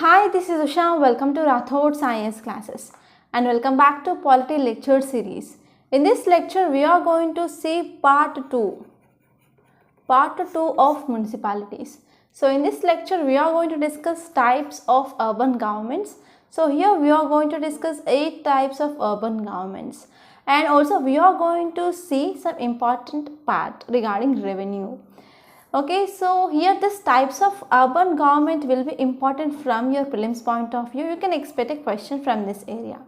Hi, this is Usha. Welcome to Rathod Science classes and welcome back to Polity lecture series. In this lecture, we are going to see part 2 of municipalities. So in this lecture, we are going to discuss types of urban governments. So here we are going to discuss 8 types of urban governments, and also we are going to see some important part regarding revenue. Okay, so here this types of urban government will be important from your prelims point of view. You can expect a question from this area.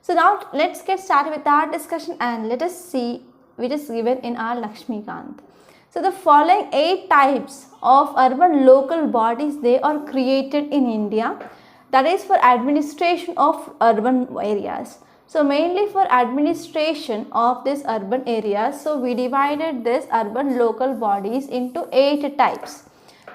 So now let's get started with our discussion and let us see which is given in our Laxmikanth. So the following 8 types of urban local bodies, they are created in India, that is for administration of urban areas. So mainly for administration of this urban areas, so we divided this urban local bodies into 8 types.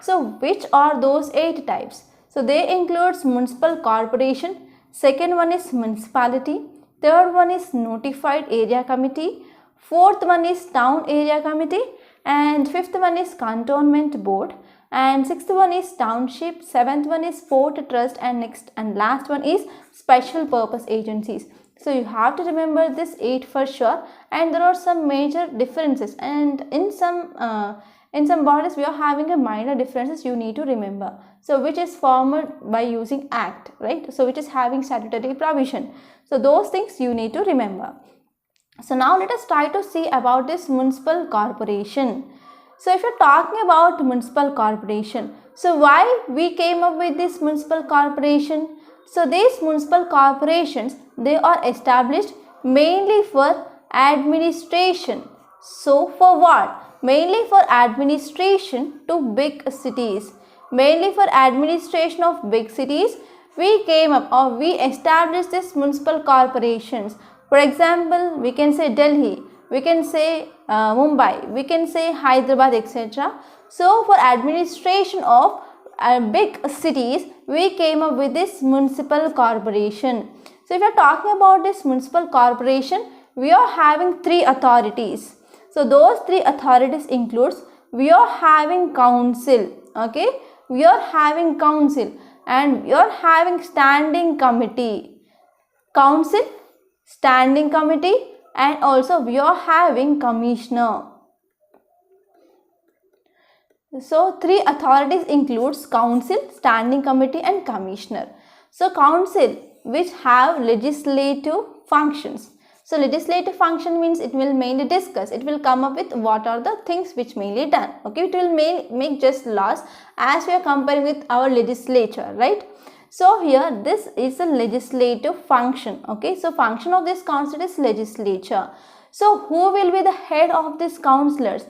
So which are those 8 types? So they includes municipal corporation, second one is municipality, third one is notified area committee, fourth one is town area committee, and fifth one is cantonment board, and sixth one is township, seventh one is port trust, and next and last one is special purpose agencies. So you have to remember this 8 for sure, and there are some major differences, and in some bodies we are having a minor differences you need to remember. So which is formed by using act, right? So which is having statutory provision. So those things you need to remember. So now let us try to see about this municipal corporation. So if you're talking about municipal corporation, so why we came up with this municipal corporation? So these municipal corporations, they are established mainly for administration. So for what? Mainly for administration to big cities. Mainly for administration of big cities, we came up or we established this municipal corporations. For example, we can say Delhi, we can say Mumbai, we can say Hyderabad, etc. So for administration of big cities, we came up with this municipal corporation. So if you are talking about this municipal corporation, we are having 3 authorities. So those 3 authorities includes, we are having council, okay, we are having council, and we are having standing committee, council, standing committee, and also we are having commissioner. So 3 authorities includes council, standing committee, and commissioner. So council which have legislative functions. So legislative function means it will mainly discuss, it will come up with what are the things which mainly done. Okay, it will make just laws as we are comparing with our legislature, right? So here this is a legislative function. Okay, so function of this council is legislature. So who will be the head of these councillors?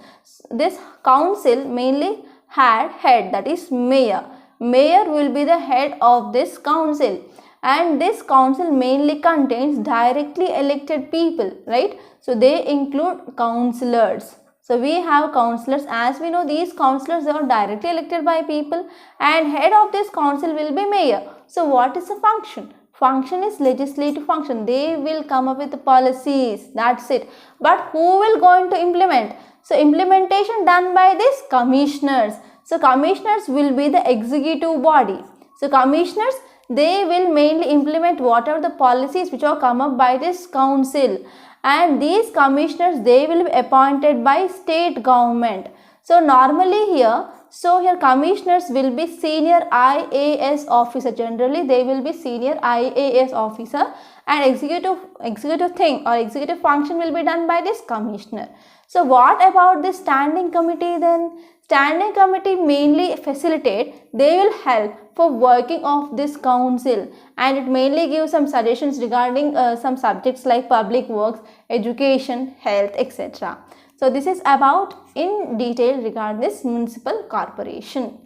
This council mainly had head, that is mayor. Mayor will be the head of this council, and this council mainly contains directly elected people, right? So they include councillors. So we have councillors, as we know these councillors are directly elected by people, and head of this council will be mayor. So what is the function? Function is legislative function. They will come up with the policies, that's it. But who will going to implement? So implementation done by these commissioners. So commissioners will be the executive body. So commissioners, they will mainly implement whatever the policies which are come up by this council, and these commissioners, they will be appointed by state government. So normally here, commissioners will be senior IAS officer. Generally they will be senior IAS officer, and executive thing or executive function will be done by this commissioner. So what about this standing committee then? Standing committee mainly facilitate, they will help for working of this council, and it mainly gives some suggestions regarding some subjects like public works, education, health, etc. So this is about in detail regarding this municipal corporation.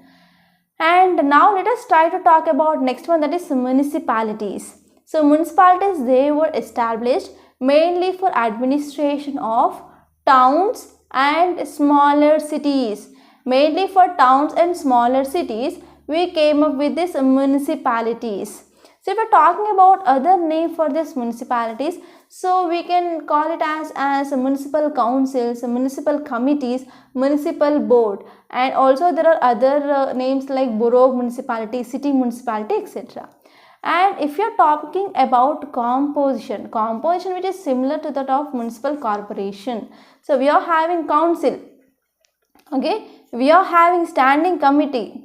And now let us try to talk about next one, that is municipalities. So municipalities, they were established mainly for administration of towns and smaller cities. Mainly for towns and smaller cities, we came up with this municipalities. So if we're talking about other name for this municipalities, so we can call it as municipal councils, municipal committees, municipal board, and also there are other names like borough municipality, city municipality, etc. And if you're talking about composition which is similar to that of municipal corporation, so we are having council, okay, we are having standing committee,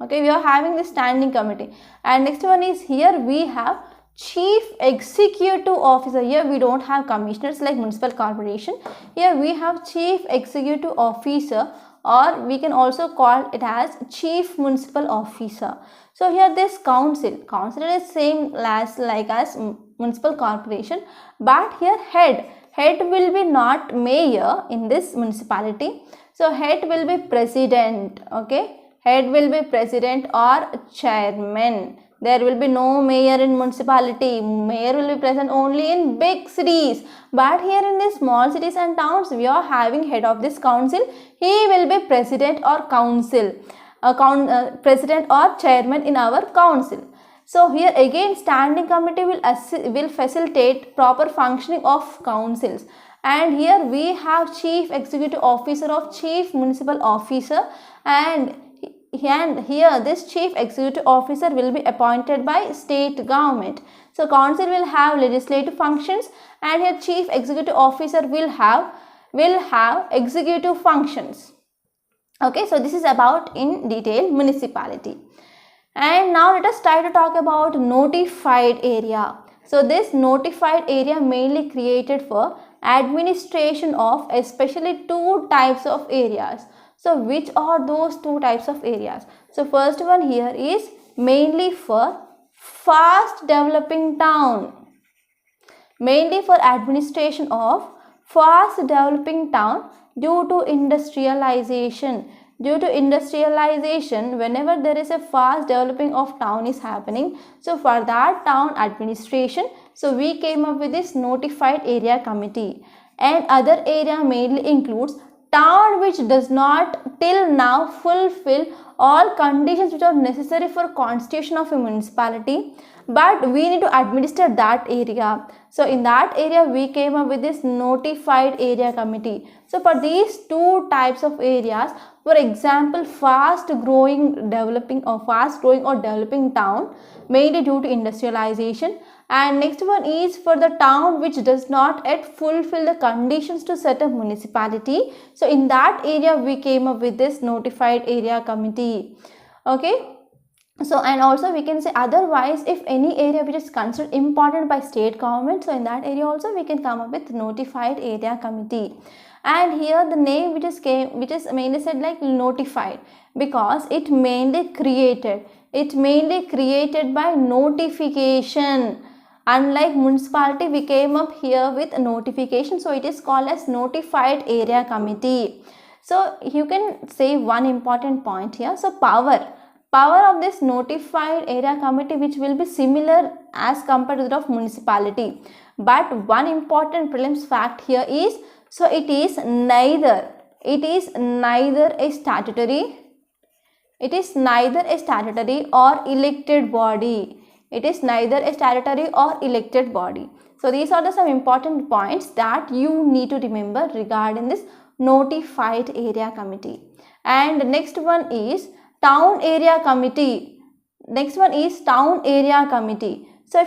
okay, we are having the standing committee, and next one is here we have chief executive officer. Here we don't have commissioners like municipal corporation, here we have chief executive officer, or we can also call it as chief municipal officer. So here this council is same as municipal corporation, but here head will be not mayor in this municipality, so head will be president, okay, head will be president or chairman. There will be no mayor in municipality, mayor will be present only in big cities, but here in the small cities and towns we are having head of this council, he will be president or council, president or chairman in our council. So here again standing committee will facilitate proper functioning of councils, and here we have chief executive officer of chief municipal officer, and here this chief executive officer will be appointed by state government. So council will have legislative functions, and here chief executive officer will have executive functions. Okay, so this is about in detail municipality. And now let us try to talk about notified area. So this notified area mainly created for administration of especially two types of areas. So which are those two types of areas? So first one here is mainly for fast developing town, mainly for administration of fast developing town due to industrialization. Due to industrialization, whenever there is a fast developing of town is happening, so for that town administration, so we came up with this notified area committee. And other area mainly includes town which does not till now fulfill all conditions which are necessary for constitution of a municipality, but we need to administer that area. So in that area we came up with this notified area committee. So for these two types of areas, for example fast growing or developing town mainly due to industrialization, and next one is for the town which does not yet fulfill the conditions to set up municipality. So in that area we came up with this notified area committee. Okay. So and also we can say otherwise if any area which is considered important by state government, so in that area also we can come up with notified area committee. And here the name which is mainly said like notified because it mainly created by notification. Unlike municipality, we came up here with notification, so it is called as notified area committee. So you can say one important point here. So power of this notified area committee which will be similar as compared to that of municipality, but one important prelims fact here is, so it is neither a statutory or elected body. It is neither a statutory or elected body. So these are some important points that you need to remember regarding this notified area committee. And next one is town area committee. So if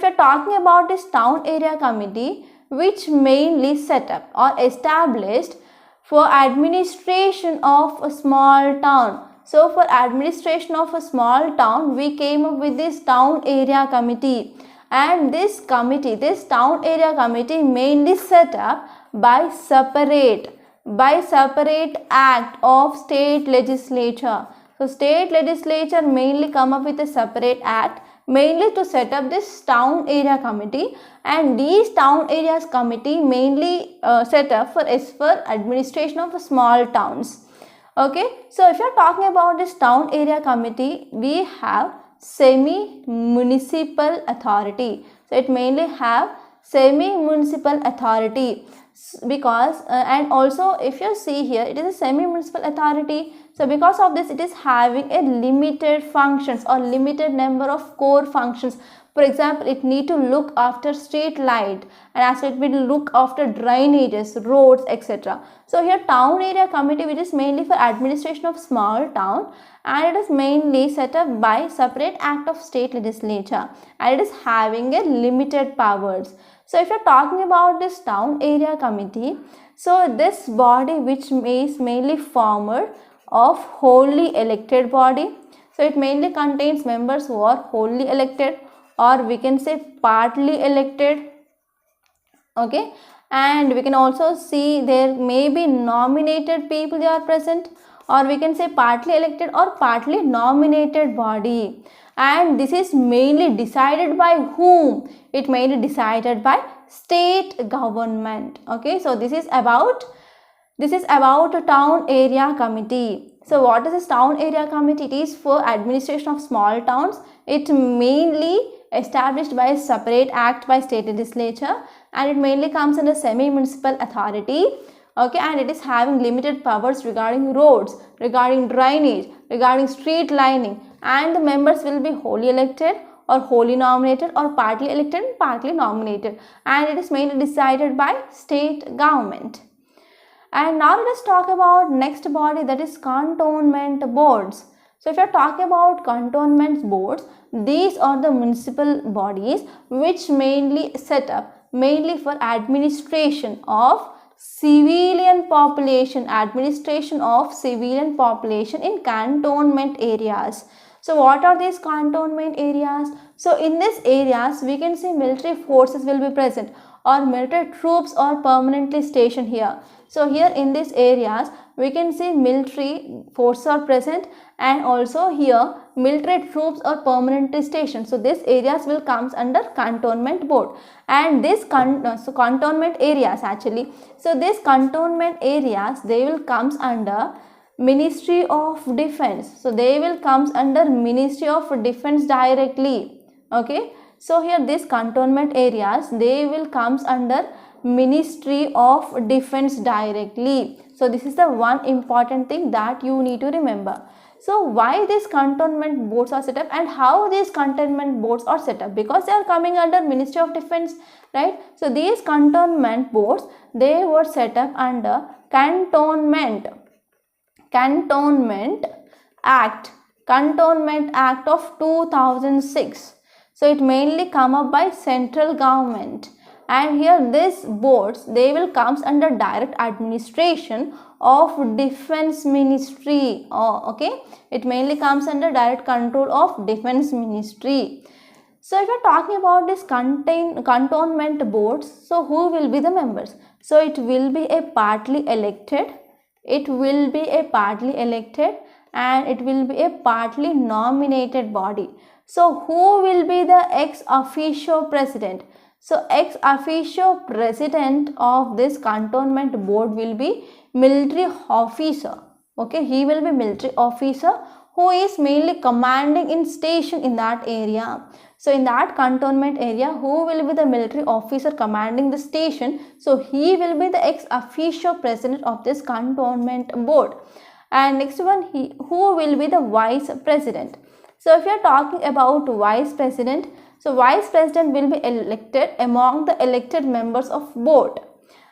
you are talking about this town area committee, which mainly set up or established for administration of a small town. So for administration of a small town, we came up with this town area committee, and this town area committee mainly set up by separate act of state legislature. So state legislature mainly come up with a separate act mainly to set up this town area committee, and these town areas committee mainly set up for administration of small towns. Okay, so if you are talking about this town area committee, we have semi-municipal authority. So it mainly have semi-municipal authority. because and also if you see here, it is a semi-municipal authority. So because of this, it is having a limited functions or limited number of core functions. For example, it need to look after street light, and as it will look after drainages, roads, etc. So here town area committee, which is mainly for administration of small town, and it is mainly set up by separate act of state legislature, and it is having a limited powers. So if you're talking about this town area committee, so this body which is mainly formed of wholly elected body. So it mainly contains members who are wholly elected, or we can say partly elected, okay. And we can also see there may be nominated people they are present, or we can say partly elected or partly nominated body. And this is mainly decided by whom? It mainly decided by state government, okay. So this is about a town area committee. So what is this town area committee? It is for administration of small towns. It mainly established by a separate act by state legislature, and it mainly comes under semi-municipal authority, okay. And it is having limited powers regarding roads, regarding drainage, regarding street lining, and the members will be wholly elected or wholly nominated or partly elected and partly nominated, and it is mainly decided by state government. And now let us talk about next body, that is cantonment boards. So if you are talking about cantonment boards, these are the municipal bodies which mainly set up mainly for administration of civilian population, in cantonment areas. So what are these cantonment areas? So in these areas we can see military forces will be present, or military troops are permanently stationed here. So here in these areas we can see military forces are present, and also here military troops are permanently stationed. So these areas will comes under cantonment board, and this cantonment areas actually. So these cantonment areas, they will comes under Ministry of Defense. So they will comes under Ministry of Defense directly, okay. So here these cantonment areas, they will comes under Ministry of Defense directly. So this is the one important thing that you need to remember. So why these cantonment boards are set up, and how these cantonment boards are set up? Because they are coming under Ministry of Defense, right? So these cantonment boards, they were set up under Cantonment Act of 2006. So it mainly come up by central government, and here these boards, they will comes under direct administration of Defense Ministry, okay. It mainly comes under direct control of Defense Ministry. So if you are talking about this cantonment boards, so who will be the members? So it will be a partly elected, and it will be a partly nominated body. So who will be the ex officio president? So ex officio president of this cantonment board will be military officer, okay. He will be military officer who is mainly commanding in station in that area. So in that cantonment area, who will be the military officer commanding the station? So he will be the ex officio president of this cantonment board. And next one, who will be the vice president? So if you are talking about vice president, so vice president will be elected among the elected members of board.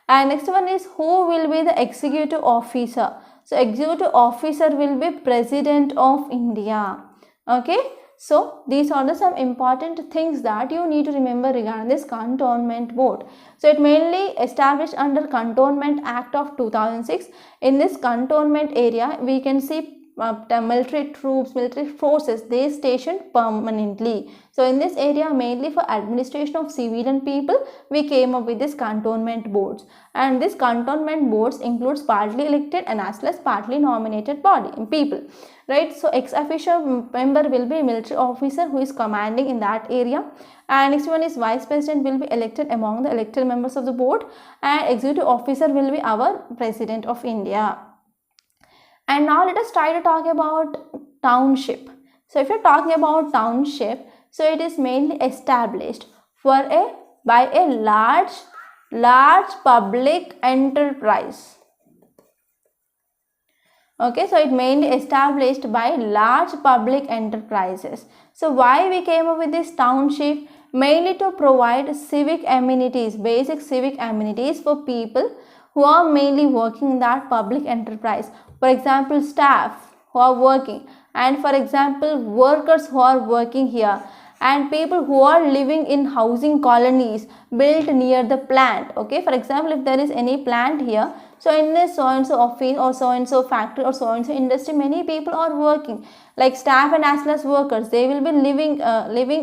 And next one is, who will be the executive officer? So executive officer will be President of India, okay. So these are the some important things that you need to remember regarding this cantonment board. So it mainly established under Cantonment Act of 2006. In this cantonment area, we can see the military troops, military forces, they stationed permanently. So in this area, mainly for administration of civilian people, we came up with this cantonment boards. And this cantonment boards includes partly elected and as well as partly nominated body people, right? So ex officio member will be military officer who is commanding in that area. And next one is vice president will be elected among the elected members of the board, and executive officer will be our President of India. And now let us try to talk about township. So if you're talking about township, so it is mainly established by a large large public enterprise. Okay, so it mainly established by large public enterprises. So why we came up with this township? Mainly to provide civic amenities, basic civic amenities for people who are mainly working in that public enterprise. For example, staff who are working, and for example, workers who are working here, and people who are living in housing colonies built near the plant. Okay, for example, if there is any plant here, so in this so and so office or so and so factory or so and so industry, many people are working, like staff and as well as workers. They will be living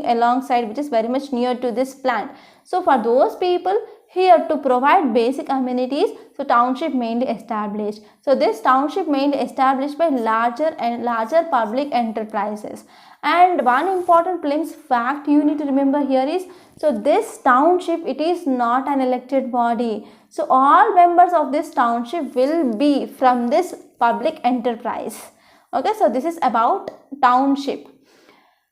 alongside, which is very much near to this plant. So for those people here, to provide basic amenities, so township mainly established. So this township mainly established by larger public enterprises. And one important plain fact you need to remember here is, so this township, it is not an elected body. So all members of this township will be from this public enterprise. Okay, so this is about township.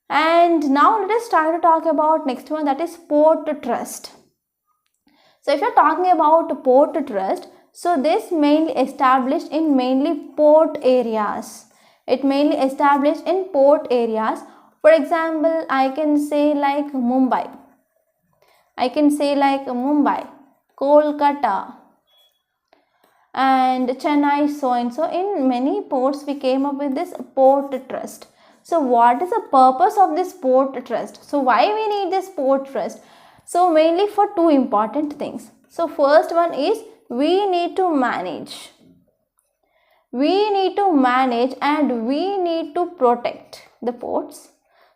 And now let us try to talk about next one, that is port trust. So if you are talking about port trust, so this mainly established in mainly port areas. It mainly established in port areas. For example, I can say like Mumbai. Kolkata, and Chennai, so and so. In many ports we came up with this port trust. So what is the purpose of this port trust? So why we need this port trust? So mainly for two important things. So first one is we need to manage and we need to protect the ports.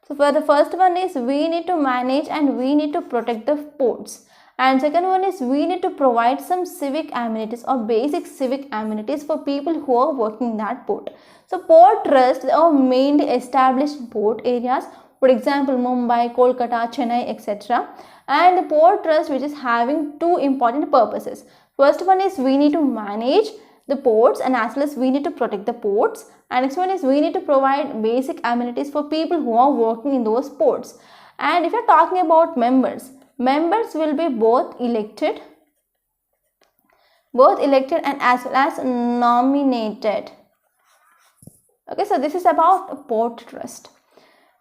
So for the first one is we need to manage and we need to protect the ports. And second one is we need to provide some civic amenities or basic civic amenities for people who are working in that port. So port trusts are mainly established in port areas. For example, Mumbai, Kolkata, Chennai, etc. And the port trust which is having two important purposes. First one is we need to manage the ports and as well as we need to protect the ports. And next one is we need to provide basic amenities for people who are working in those ports. And if you are talking about members will be both elected and as well as nominated. Okay, so this is about port trust.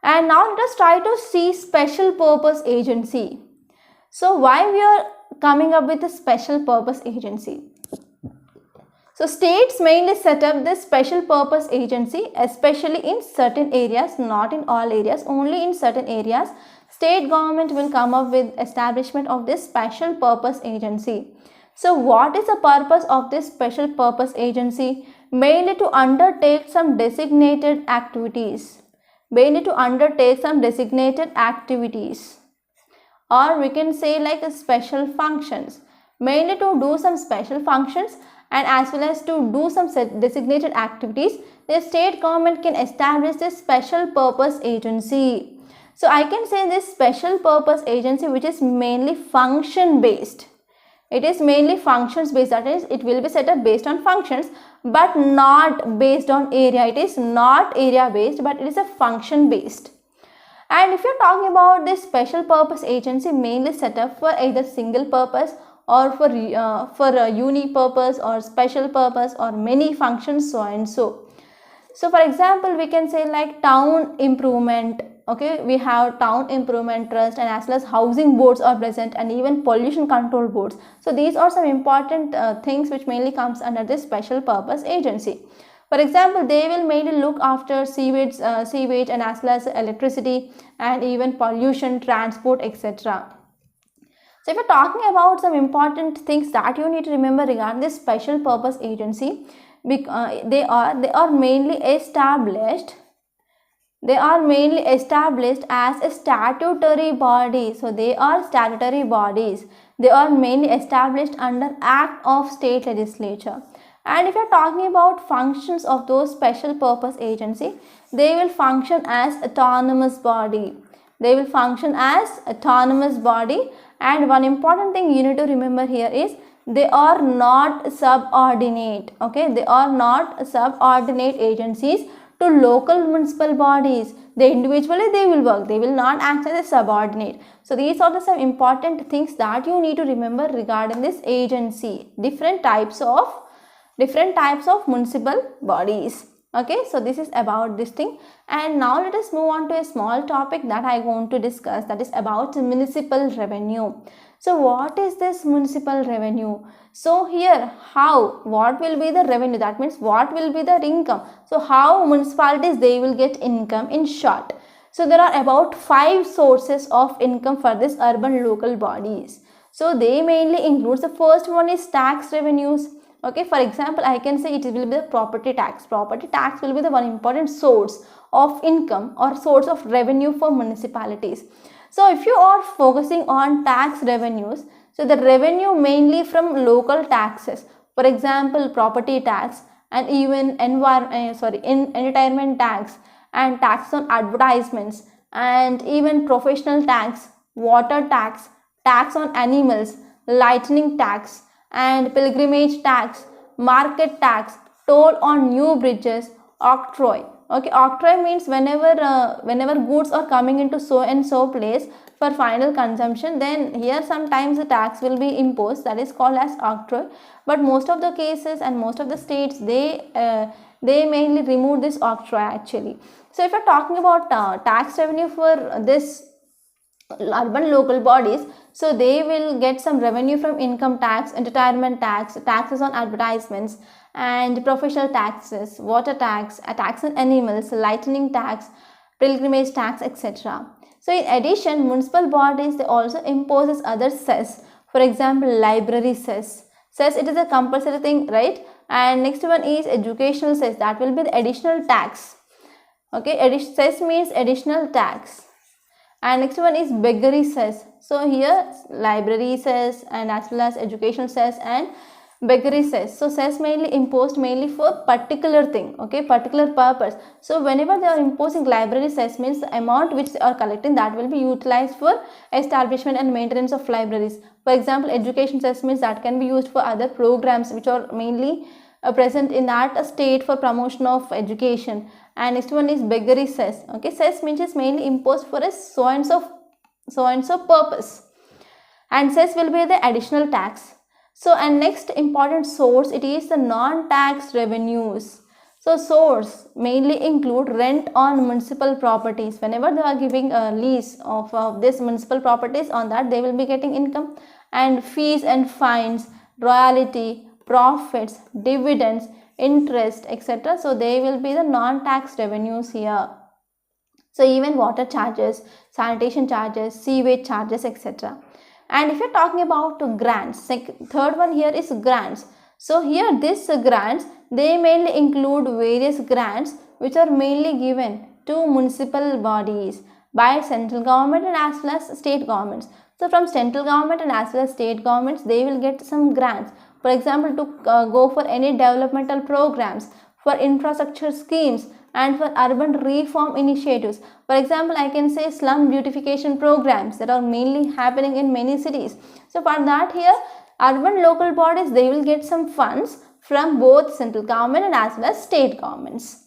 And now let us try to see special purpose agency. So why we are coming up with a special purpose agency? So states mainly set up this special purpose agency, especially in certain areas, not in all areas, only in certain areas. State government will come up with establishment of this special purpose agency. So what is the purpose of this special purpose agency? Mainly to undertake some designated activities. Or we can say like special functions. Mainly to do some special functions and as well as to do some designated activities, the state government can establish this special purpose agency. So I can say this special purpose agency which is mainly function based. It is mainly functions based, that is it will be set up based on functions but not based on area. It is not area based but it is a function based. And if you are talking about this special purpose agency, mainly set up for either single purpose or for a uni-purpose or special purpose or many functions, so and so. So for example, we can say like town improvement. Okay, we have town improvement trust and as well as housing boards are present and even pollution control boards. So these are some important things which mainly comes under this special purpose agency. For example, they will mainly look after sewage and as well as electricity and even pollution, transport, etc. So if you're talking about some important things that you need to remember regarding this special purpose agency, they are mainly established as a statutory body. So they are statutory bodies. They are mainly established under Act of State Legislature. And if you are talking about functions of those special purpose agency, they will function as autonomous body. And one important thing you need to remember here is they are not subordinate. Okay, they are not subordinate agencies to local municipal bodies. They individually they will work, they will not act as a subordinate. So these are the some important things that you need to remember regarding this agency, different types of municipal bodies. Okay, so this is about this thing. And now let us move on to a small topic that I want to discuss, that is about municipal revenue. So what is this municipal revenue? So here, what will be the revenue, that means what will be the income. So how municipalities they will get income in short. So there are about 5 sources of income for this urban local bodies. So they mainly includes, the first one is tax revenues. Okay, for example, I can say it will be the property tax. Property tax will be the one important source of income or source of revenue for municipalities. So if you are focusing on tax revenues, so the revenue mainly from local taxes, for example, property tax and even entertainment tax and tax on advertisements and even professional tax, water tax, tax on animals, lightning tax and pilgrimage tax, market tax, toll on new bridges, octroi. Okay, octroi means whenever goods are coming into so and so place for final consumption, then here sometimes the tax will be imposed, that is called as octroi. But most of the cases and most of the states they mainly remove this octroi actually. So if you're talking about tax revenue for this urban local bodies, so they will get some revenue from income tax, entertainment tax, taxes on advertisements and professional taxes, water tax, a tax on animals, lightning tax, pilgrimage tax, etc. So in addition, municipal bodies they also imposes other cess. For example, library cess. Cess, it is a compulsory thing, right? And next one is educational cess, that will be the additional tax. Okay, cess means additional tax. And next one is beggary cess. So here library cess and as well as educational cess and beggary cess. So cess mainly imposed mainly for particular thing, okay, particular purpose. So whenever they are imposing library cess means the amount which they are collecting that will be utilized for establishment and maintenance of libraries. For example, education cess means that can be used for other programs which are mainly present in that state for promotion of education. And next one is beggary cess. Okay, cess means is mainly imposed for a so and so purpose, and cess will be the additional tax. So and next important source, it is the non-tax revenues. So source mainly include rent on municipal properties. Whenever they are giving a lease of this municipal properties, on that they will be getting income, and fees and fines, royalty, profits, dividends, interest, etc. So they will be the non-tax revenues here. So even water charges, sanitation charges, sewage charges, etc. And if you're talking about grants, third one here is grants. So here this grants, they mainly include various grants which are mainly given to municipal bodies by central government and as well as state governments. So from central government and as well as state governments, they will get some grants. For example, to go for any developmental programs, for infrastructure schemes and for urban reform initiatives. For example, I can say slum beautification programs that are mainly happening in many cities. So for that here, urban local bodies, they will get some funds from both central government and as well as state governments.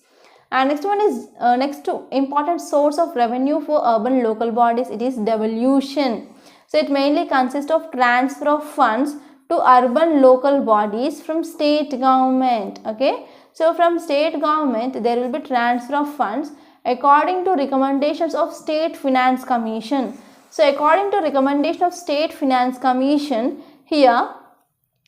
And next one is next to important source of revenue for urban local bodies, it is devolution. So it mainly consists of transfer of funds to urban local bodies from state government. Okay, so from state government there will be transfer of funds according to recommendations of State Finance Commission. So according to recommendation of State Finance Commission, here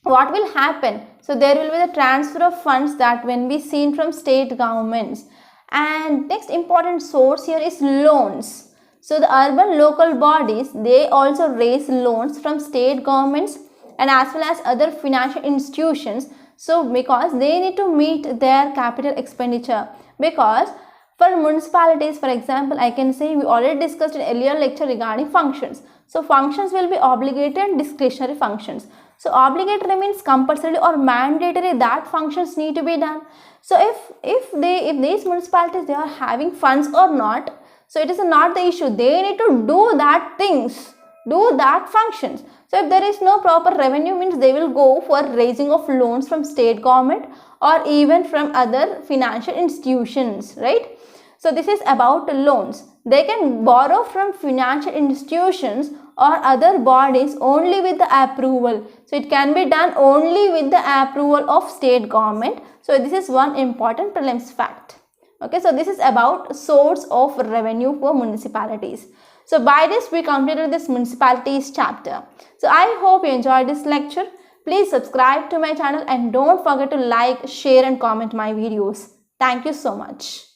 what will happen? So there will be the transfer of funds that when be seen from state governments. And next important source here is loans. So the urban local bodies, they also raise loans from state governments and as well as other financial institutions. So because they need to meet their capital expenditure, because for municipalities, for example, I can say we already discussed in earlier lecture regarding functions. So functions will be obligatory and discretionary functions. So obligatory means compulsory or mandatory, that functions need to be done. So if these municipalities, they are having funds or not, so it is not the issue, they need to do that things. do that functions. So if there is no proper revenue, means they will go for raising of loans from state government or even from other financial institutions, right? So this is about loans. They can borrow from financial institutions or other bodies only with the approval. So it can be done only with the approval of state government. So this is one important prelims fact. Okay, so this is about source of revenue for municipalities. So by this we completed this municipalities chapter. So I hope you enjoyed this lecture. Please subscribe to my channel and don't forget to like, share and comment my videos. Thank you so much.